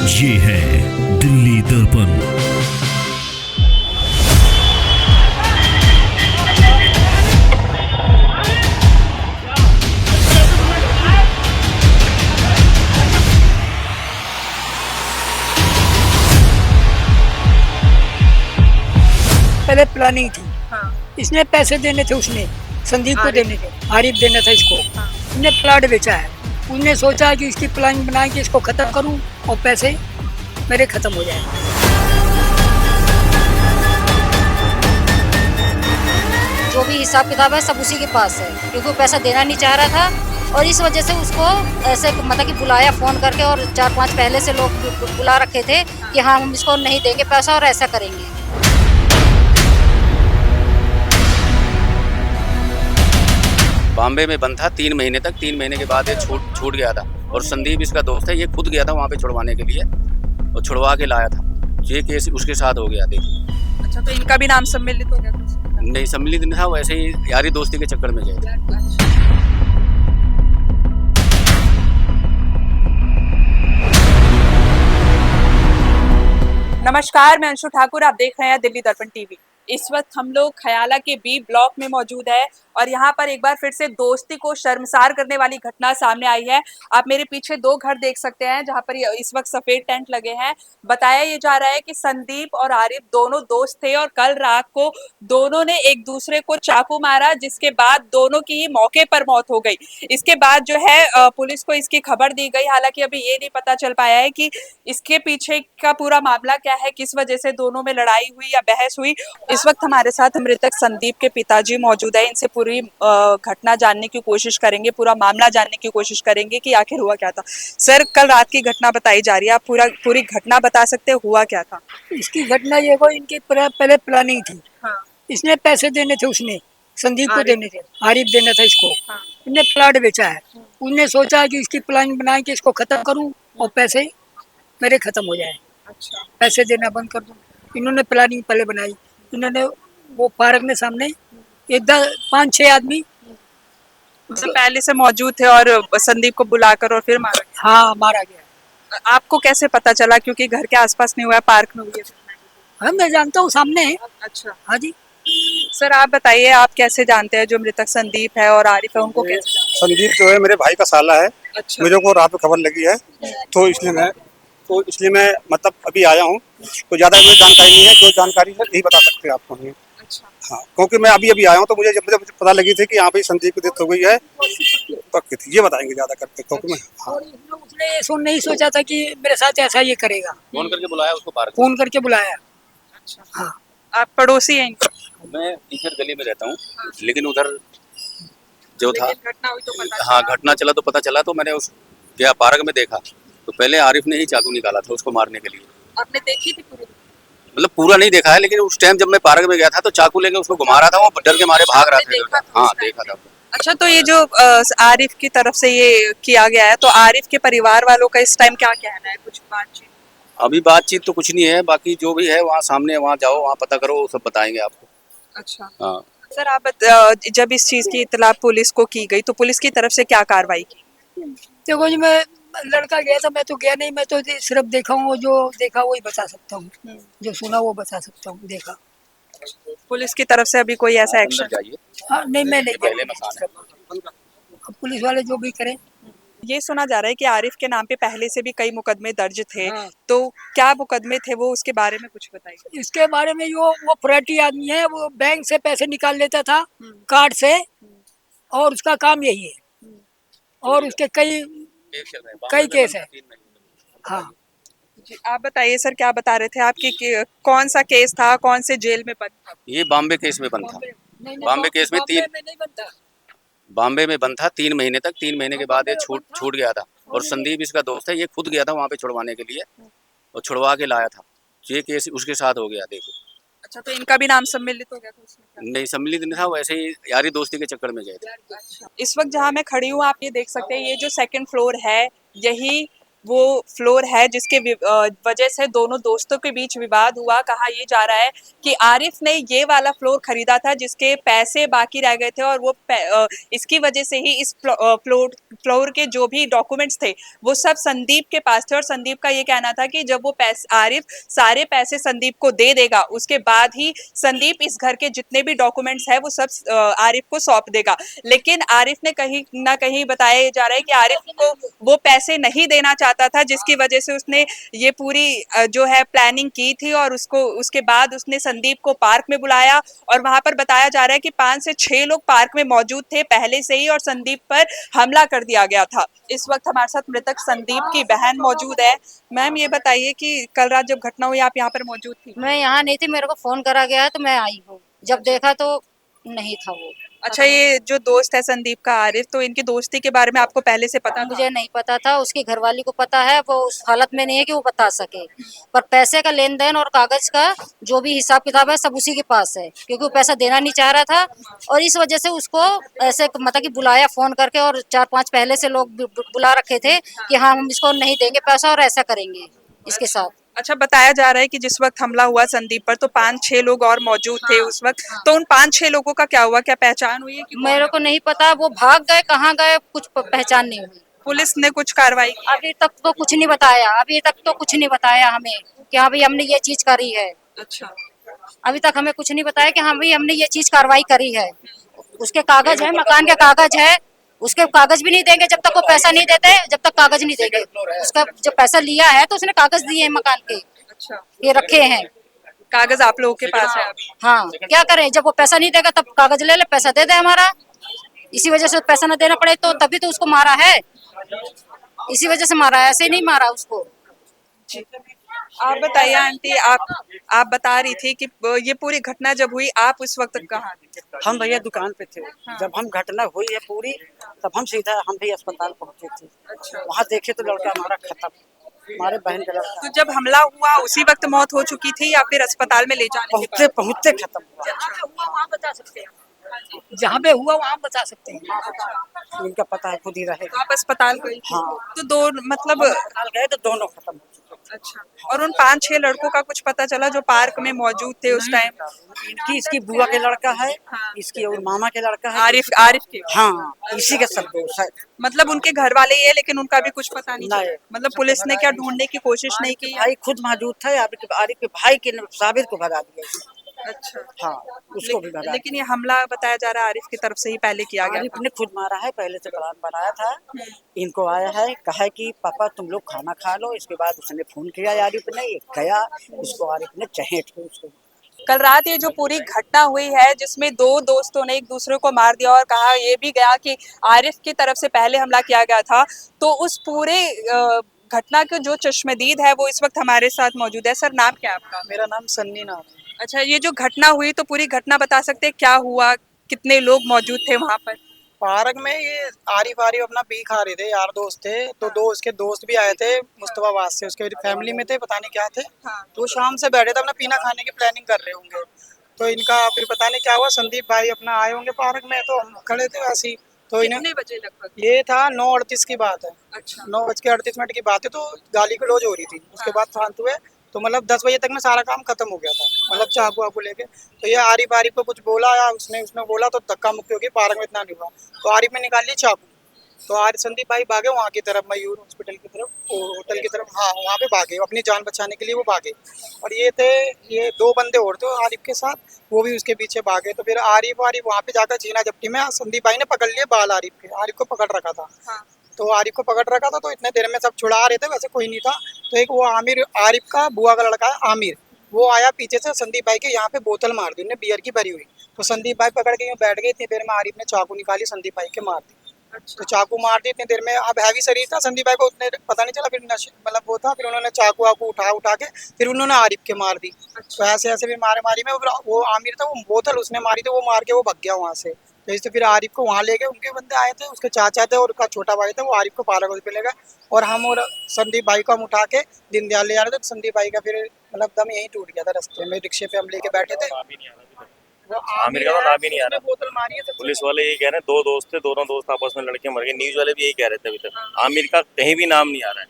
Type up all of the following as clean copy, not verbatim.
ये है दिल्ली दर्पण। पहले प्लानिंग थी। हाँ। इसने पैसे देने थे, उसने संदीप को आरिफ। देने थे, आरिफ देना था इसको। हाँ। उसने प्लाट बेचा है। उसने सोचा कि इसकी प्लानिंग बना के इसको खत्म करूं और पैसे मेरे खत्म हो जाए। जो भी हिसाब किताब है सब उसी के पास है, क्योंकि वो पैसा देना नहीं चाह रहा था और इस वजह से उसको ऐसे मतलब कि बुलाया फ़ोन करके, और 4-5 पहले से लोग बुला रखे थे कि हाँ हम इसको नहीं देंगे पैसा और ऐसा करेंगे। बॉम्बे में बंद था 3 महीने तक। 3 महीने के बाद ये छूट गया था और संदीप इसका दोस्त है, ये खुद गया था वहाँ पे छुड़वाने के लिए और छुड़वा के लाया था। ये केस उसके साथ हो गया। देखिए, अच्छा, तो इनका भी नाम सम्मिलित हो गया कुछ? नहीं सम्मिलित नहीं था, वैसे ही यारी दोस्ती के चक्कर में गए थे। नमस्कार, मैं अंशु ठाकुर, आप देख रहे हैं दिल्ली दर्पण टीवी। इस वक्त हम लोग खयाला के बी ब्लॉक में मौजूद है और यहाँ पर एक बार फिर से दोस्ती को शर्मसार करने वाली घटना सामने आई है। आप मेरे पीछे 2 घर देख सकते हैं जहाँ पर इस वक्त सफेद टेंट लगे हैं। बताया ये जा रहा है कि संदीप और आरिफ दोनों दोस्त थे और कल रात को दोनों ने एक दूसरे को चाकू मारा, जिसके बाद दोनों की ही मौके पर मौत हो गई। इसके बाद जो है पुलिस को इसकी खबर दी गई। हालांकि अभी ये नहीं पता चल पाया है कि इसके पीछे का पूरा मामला क्या है, किस वजह से दोनों में लड़ाई हुई या बहस हुई। इस वक्त हमारे साथ मृतक संदीप के पिताजी मौजूद है। इनसे पूरी घटना जानने की कोशिश करेंगे, पूरा मामला जानने की कोशिश करेंगे कि आखिर हुआ क्या था। सर, कल रात की घटना बताई जा रही है, आप पूरी घटना बता सकते हैं, हुआ क्या था? इसकी घटना ये को इनकी पहले प्लानिंग थी। हाँ। इसने पैसे देने थे, उसने संदीप को आरिफ। देने थे, आरिफ देना था इसको। हाँ। उसने प्लाट बेचा है। उसने सोचा कि इसकी प्लानिंग बना के इसको खत्म करूं और पैसे मेरे खत्म हो जाए, अच्छा। पैसे देना बंद कर दूं। इन्होंने प्लानिंग पहले बनाई। इन्होंने वो पार्क में सामने 5-6 आदमी मतलब पहले से मौजूद थे और संदीप को बुलाकर और फिर मारा हाँ मारा गया। गया। आपको कैसे पता चला, क्योंकि घर के आसपास नहीं हुआ है, पार्क में हुई है? मैं जानता हूँ, सामने है। अच्छा। हाँ जी। सर, आप बताइए, आप कैसे जानते हैं जो मृतक संदीप है और आरिफ है, उनको कैसे जानते संदीप जो है मेरे भाई का साला है। हैं? अच्छा। मेरे को रात को खबर लगी है, तो इसलिए मैं मतलब अभी आया हूँ। तो ज़्यादा मुझे जानकारी नहीं है, जो जानकारी है यही बता सकते हैं आपको हम। अच्छा। हाँ, क्योंकि मैं अभी आया हूँ, तो मुझे जब मुझे पता लगी थी कि यहाँ पे संदीप की डेथ हो गई है, पक्की थी, ये बताएंगे ज़्यादा करके, क्योंकि मैं हाँ। उसने ये नहीं सोचा था कि मेरे साथ ऐसा ये करेगा। फोन करके बुलाया उसको पार्क में। फोन करके बुलाया। अच्छा। हाँ। आप पड़ोसी हैं इनके? मैं इधर गली में रहता हूँ, लेकिन उधर जो था, लेकिन घटना हुई तो पता हाँ चला। घटना चला तो पता चला, तो मैंने उस गया पार्क में देखा तो पहले आरिफ ने ही चाकू निकाला था उसको मारने के लिए। आपने देखी थी पूरी? मतलब पूरा नहीं देखा है, लेकिन उस टाइम जब मैं पार्क में गया था तो चाकू लेके उसको घुमा रहा था, वो डर के मारे भाग रहा आपने देखा था। था हाँ उस टाइम देखा था। अच्छा, तो ये जो आरिफ की तरफ से ये किया गया है, तो आरिफ के परिवार वालों का इस टाइम क्या कहना है? कुछ बातचीत? अभी बातचीत तो कुछ नहीं है, बाकी जो भी है वहाँ सामने, वहाँ जाओ, वहाँ पता करो, वो सब बताएंगे आपको। अच्छा। हाँ। सर, आप जब इस चीज की इत्तला पुलिस को की गई तो पुलिस की तरफ से क्या कार्रवाई की? देखो जी, मैं लड़का गया था, मैं तो गया नहीं। मैं तो सिर्फ देखा हूँ, जो देखा वही बता सकता हूँ, जो सुना वो बता सकता हूँ। देखा पुलिस की तरफ से अभी कोई ऐसा अंदर एक्शन? जाइए। हाँ, नहीं मैं नहीं पहले गया। मकान है। अब पुलिस वाले जो भी करें। ये सुना जा रहा है कि आरिफ के नाम पे पहले से भी कई मुकदमे दर्ज थे। हाँ। तो क्या मुकदमे थे वो, उसके बारे में कुछ बताइए। इसके बारे में वो फ्रैटी आदमी है, वो बैंक से पैसे निकाल लेता था कार्ड से, और उसका काम यही है। और उसके कई केस है। हाँ। जी, आप बताइए सर, क्या बता रहे थे आपकी कौन सा केस था, कौन से जेल में बंद था? ये बॉम्बे केस में बंद था। बॉम्बे केस में नहीं बनता। बॉम्बे में बंद था 3 महीने तक। 3 महीने के बाद ये छूट गया था और संदीप इसका दोस्त है, ये खुद गया था वहाँ पे छुड़वाने के लिए और छुड़वा के लाया था। ये केस उसके साथ हो गया। देखो, अच्छा, तो इनका भी नाम सम्मिलित हो गया था उसमें? नहीं सम्मिलित नहीं था, वैसे ही यारी दोस्ती के चक्कर में गए थे। अच्छा। इस वक्त जहाँ मैं खड़ी हूँ, आप ये देख सकते हैं, ये जो 2nd फ्लोर है, यही वो फ्लोर है जिसके वजह से दोनों दोस्तों के बीच विवाद हुआ। कहा ये जा रहा है कि आरिफ ने ये वाला फ्लोर खरीदा था जिसके पैसे बाकी रह गए थे और वो इसकी वजह से ही इस फ्लोर के जो भी डॉक्यूमेंट्स थे वो सब संदीप के पास थे और संदीप का ये कहना था कि जब वो पैसे आरिफ सारे पैसे संदीप को दे देगा उसके बाद ही संदीप इस घर के जितने भी डॉक्यूमेंट्स है वो सब आरिफ को सौंप देगा। लेकिन आरिफ ने कहीं ना कहीं बताया जा रहा है कि आरिफ को वो पैसे नहीं देना चाहता था जिसकी वजह से उसने ये पूरी जो है प्लानिंग की थी और उसके बाद उसने संदीप को पार्क में बुलाया और वहां पर बताया जा रहा है कि 5 से 6 लोग पार्क में मौजूद थे पहले से ही और संदीप पर हमला कर दिया गया था। इस वक्त हमारे साथ मृतक संदीप की बहन मौजूद है। मैम ये बताइए कि कल रात जब घटना हुई आप यहाँ पर मौजूद थी? मैं यहाँ नहीं थी, मेरे को फोन करा गया तो मैं आई हूँ। जब देखा तो नहीं था वो। अच्छा, ये जो दोस्त है संदीप का आरिफ, तो इनकी दोस्ती के बारे में आपको पहले से पता था? मुझे नहीं पता था, उसकी घरवाली को पता है, वो उस हालत में नहीं है कि वो बता सके। पर पैसे का लेन देन और कागज का जो भी हिसाब किताब है सब उसी के पास है, क्योंकि वो पैसा देना नहीं चाह रहा था और इस वजह से उसको ऐसे मतलब कि बुलाया फोन करके और 4-5 पहले से लोग बुला रखे थे कि हाँ हम इसको नहीं देंगे पैसा और ऐसा करेंगे इसके साथ। अच्छा, बताया जा रहा है कि जिस वक्त हमला हुआ संदीप पर तो 5-6 लोग और मौजूद थे उस वक्त। तो उन 5-6 लोगों का क्या हुआ? क्या पहचान हुई है कि मेरे को नहीं पता वो भाग गए, कहाँ गए, कुछ पहचान नहीं हुई। पुलिस ने कुछ कार्रवाई की? अभी तक तो कुछ नहीं बताया, अभी तक तो कुछ नहीं बताया हमें कि हाँ भाई हमने ये चीज करी है। अच्छा, अभी तक हमें कुछ नहीं बताया कि हाँ भाई हमने ये चीज कार्रवाई करी है। उसके कागज है, मकान के कागज है, उसके कागज भी नहीं देंगे जब तक वो पैसा नहीं देते, जब तक कागज नहीं देंगे। उसका जो पैसा लिया है तो उसने कागज दिए हैं मकान के, अच्छा, ये रखे हैं। कागज आप लोगों के पास है अभी? हाँ, क्या करें, जब वो पैसा नहीं देगा तब कागज ले ले, पैसा दे दे हमारा। इसी वजह से पैसा न देना पड़े तो तभी तो उसको मारा है, इसी वजह से मारा है, ऐसे नहीं मारा उसको। आप बताइए आंटी, आप बता रही थी कि ये पूरी घटना जब हुई आप उस वक्त कहाँ थे? हम भैया दुकान पे थे। जब हम घटना हुई है पूरी तब हम सीधा हम भी अस्पताल पहुंचे थे। अच्छा, वहाँ देखे तो लड़का हमारा खत्म, हमारे बहन का लड़का तो जब हमला हुआ उसी वक्त मौत हो चुकी थी या फिर अस्पताल में ले जाने के पहुंचते पहुंचते खत्म हुआ। वहाँ बता सकते हैं, जहाँ पे हुआ वहाँ बता सकते हैं। इनका पता है खुद ही बाद रहेगा। आप अस्पताल गई थी? हाँ। तो दो मतलब अस्पताल गए तो दोनों खत्म हो चुके। अच्छा, और उन 5-6 लड़कों का कुछ पता चला जो पार्क में मौजूद थे उस टाइम? इनकी इसकी बुआ के लड़का है, हाँ। इसकी और मामा के लड़का है। आरिफ के? हाँ, इसी का सब दोस्त है। मतलब उनके घर वाले ही है लेकिन उनका भी कुछ पता नहीं चला? नहीं। मतलब पुलिस ने क्या ढूंढने की कोशिश नहीं की? भाई खुद मौजूद था, आरिफ के भाई के साबिर को भगा दिया। अच्छा, हाँ, उसको भी भगा। लेकिन ये हमला बताया जा रहा है आरिफ की तरफ से ही पहले किया गया आरिफ था। ने खुद मारा है, पहले से प्लान बनाया था। इनको आया है, कहा कि पापा तुम लोग खाना खा लो। इसके बाद उसने फोन किया आरिफ ने, ये गया, इसको आरिफ ने चहेट के उसको। कल रात ये जो पूरी घटना हुई है जिसमें 2 दोस्तों ने एक दूसरे को मार दिया और कहा ये भी गया कि आरिफ की तरफ से पहले हमला किया गया था, तो उस पूरे घटना के जो चश्मदीद है वो इस वक्त हमारे साथ मौजूद है। सर, नाम क्या है आपका? मेरा नाम सन्नी नाम है। अच्छा, ये जो घटना हुई तो पूरी घटना बता सकते हैं, क्या हुआ, कितने लोग मौजूद थे वहाँ पर? पार्क में ये आरिफ अपना पी खा रहे थे, यार दोस्त थे। तो दो उसके दोस्त भी आए थे मुस्तफाबाद से, उसके फैमिली में थे, पता नहीं क्या थे। हाँ। तो वो शाम से बैठे थे, अपना पीना खाने की प्लानिंग कर रहे होंगे। तो इनका फिर पता नहीं क्या हुआ, संदीप भाई अपना आए होंगे पार्क में, तो हम खड़े थे वैसे ही। तो इन्हें कितने बजे लगभग? ये था 9:38 की बात है। अच्छा, 9:38 की बात है। तो गाली गलौज हो रही थी, उसके बाद शांत हुए। तो मतलब 10 बजे तक में सारा काम खत्म हो गया था, मतलब चाकू वाकू लेके। तो ये आरिफ को कुछ बोला या उसने बोला तो धक्का मुक्की होगी, पार्क में इतना नहीं हुआ। तो आरिफ ने निकाल ली चाकू। तो आरिफ संदीप भाई भागे वहाँ की तरफ, मयूर हॉस्पिटल की तरफ, होटल की तरफ। हाँ, वहाँ पे भागे, अपनी जान बचाने के लिए वो भागे। और ये 2 बंदे और थे आरिफ के साथ, वो भी उसके पीछे भागे। तो फिर आरिफ वहाँ पे जाकर छीना झपटी में संदीप भाई ने पकड़ लिए बाल आरिफ के। आरिफ को पकड़ रखा था। हाँ। तो आरिफ को पकड़ रखा था, तो इतने देर में सब छुड़ा रहे थे, वैसे कोई नहीं था। तो एक वो आमिर, आरिफ का बुआ का लड़का है आमिर, वो आया पीछे से संदीप भाई के यहाँ पे बोतल मार दी, उन्हें बियर की भरी हुई। तो संदीप भाई पकड़ के यूँ बैठ गए। इतनी देर में आरिफ ने चाकू निकाली, संदीप भाई के मार दी। तो चाकू मार दी इतनी देर में। अब हैवी शरीर था संदीप भाई को, उतने पता नहीं चला। फिर नशे मतलब वो था, फिर उन्होंने चाकू वाकू उठा के फिर उन्होंने आरिफ के मार दी। तो ऐसे ऐसे भी मारी में वो आमिर था, वो बोतल उसने मारी थी, वो मार के वो भग गया वहाँ से। तो इससे फिर आरिफ को वहाँ ले गए, उनके बंदे आए थे, उसके चाचा थे और उसका छोटा भाई था, वो आरिफ को पार्क हॉस्पिटल ले गए। और हम और संदीप भाई को हम उठा के दीनदयाल ले जा रहे थे। तो संदीप भाई का फिर मतलब दम यहीं टूट गया था रास्ते में, रिक्शे पे हम लेके बैठे थे। आमिर का तो नाम ही नहीं आ रहा। बोतल मारी है सबसे। पुलिस वाले यही कह रहे हैं 2 दोस्त थे, दोनों दोस्त आपस में लड़के मर गए। न्यूज वाले भी यही कह रहे थे अभी तक। आमिर का कहीं भी नाम नहीं आ रहा है।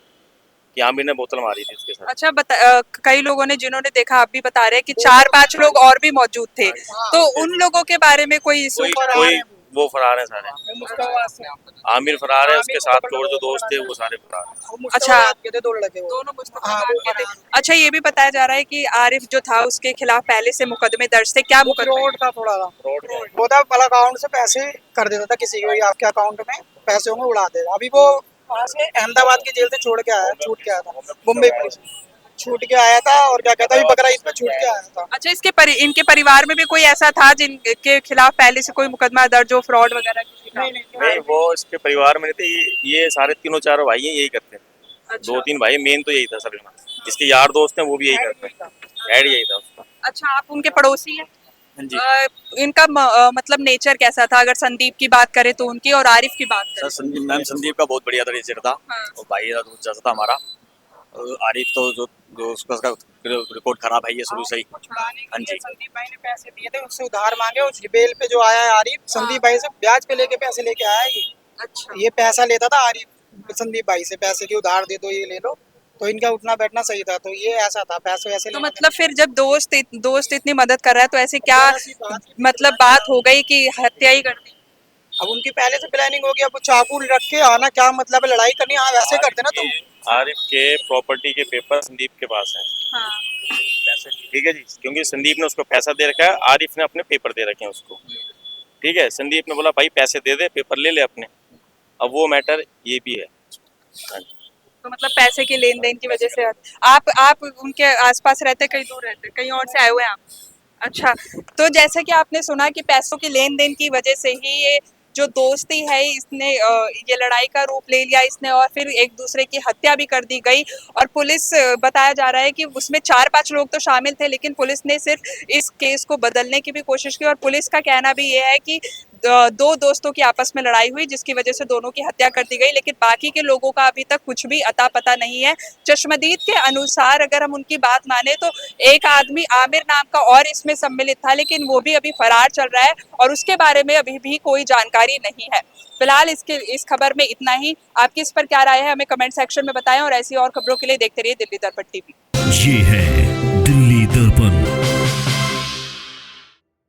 कि आमिर ने बोतल मारी थी उसके साथ। अच्छा कई लोगों ने जिन्होंने देखा, आप भी बता रहे हैं कि 4-5 लोग और भी मौजूद थे, तो उन लोगों के बारे में कोई कोई वो फरार है सारे। आमिर फरार है, उसके साथ और जो दोस्त थे वो सारे फरार हैं। अच्छा, दो लड़के वो। दोनों हाँ, वो मुस्तफा के थे। अच्छा, ये भी बताया जा रहा है कि आरिफ जो था उसके खिलाफ पहले से मुकदमे दर्ज थे, क्या मुकदमे? फ्रॉड था थोड़ा सा। वो था अलग अकाउंट से पैसे कर देता था किसी को, आपके अकाउंट में पैसे होंगे उड़ा देगा। अभी वो वहाँ से अहमदाबाद की जेल से छूट के आया था मुंबई पुलिस छूट के आया था, और क्या कहता है अभी बकरा ईद पे छूट के आया था। अच्छा, इनके परिवार में भी कोई ऐसा था जिनके खिलाफ पहले से कोई मुकदमा दर्ज हो, फ्रॉड वगैरह किसी का? नहीं, वो इसके परिवार में नहीं थे, ये सारे तीनों चारों भाई हैं, यही करते हैं। अच्छा। 2-3 भाई, मेन तो यही था सभी में। जिसके यार दोस्त हैं वो भी यही करते हैं, हेड यही था उसका। अच्छा, आप उनके पड़ोसी हैं? हाँ जी। इनका मतलब नेचर कैसा था, अगर संदीप की बात करें तो उनकी, और आरिफ की बात सर करें? संदीप का बहुत बढ़िया नेचर था, हाँ। और भाई का दोस्त जैसा था हमारा। और आरिफ तो जो उसका रिकॉर्ड खराब है ये शुरू से ही। हाँ जी। संदीप भाई ने पैसे दिए थे, उससे उधार मांगे, उस बेल पे जो आया है आरिफ, संदीप भाई से ब्याज पे लेके पैसे लेके आया है ये। अच्छा। ये पैसा लेता था आरिफ संदीप भाई से, पैसे की उधार दे दो, ये ले लो, तो इनका उठना बैठना सही था। तो ये ऐसा था, पैसे वैसे तो लेना मतलब फिर जब दोस्त इतनी मदद कर रहा है तो ऐसे क्या मतलब बात हो गई कि हत्या ही कर दी? अब उनकी पहले से प्लानिंग हो गई, अब वो चाकू रख के आना, क्या मतलब है लड़ाई करनी, हाँ वैसे करते ना तुम। आरिफ के प्रॉपर्टी के पेपर संदीप के पास हैं। हाँ। पैसे, ठीक है जी, क्योंकि संदीप ने उसको पैसा दे रखा है, आरिफ ने अपने पेपर दे रखे हैं उसको। ठीक है, संदीप ने बोला भाई पैसे दे दे, पेपर ले ले अपने। अब वो मैटर ये भी है। हाँ जी। तो मतलब पैसे के लेन देन की वजह से आप उनके आसपास रहते, कहीं दूर रहते, कहीं और से आए हुए हैं आप? अच्छा, तो जैसे कि आपने सुना कि पैसों के लेन देन की वजह से ही ये जो दोस्ती है इसने ये लड़ाई का रूप ले लिया इसने, और फिर एक दूसरे की हत्या भी कर दी गई। और पुलिस बताया जा रहा है कि उसमें 4-5 लोग तो शामिल थे, लेकिन पुलिस ने सिर्फ इस केस को बदलने की भी कोशिश की। और पुलिस का कहना भी ये है कि 2 दोस्तों की आपस में लड़ाई हुई जिसकी वजह से दोनों की हत्या कर दी गई, लेकिन बाकी के लोगों का अभी तक कुछ भी अता पता नहीं है। चश्मदीद के अनुसार अगर हम उनकी बात माने तो एक आदमी आमिर नाम का और इसमें सम्मिलित था, लेकिन वो भी अभी फरार चल रहा है और उसके बारे में अभी भी कोई जानकारी नहीं है। फिलहाल इस खबर में इतना ही। आपकी इस पर क्या राय है हमें कमेंट सेक्शन में बताएं, और ऐसी और खबरों के लिए देखते रहिए दिल्ली दर्पण टीवी। ये है दिल्ली दर्पण।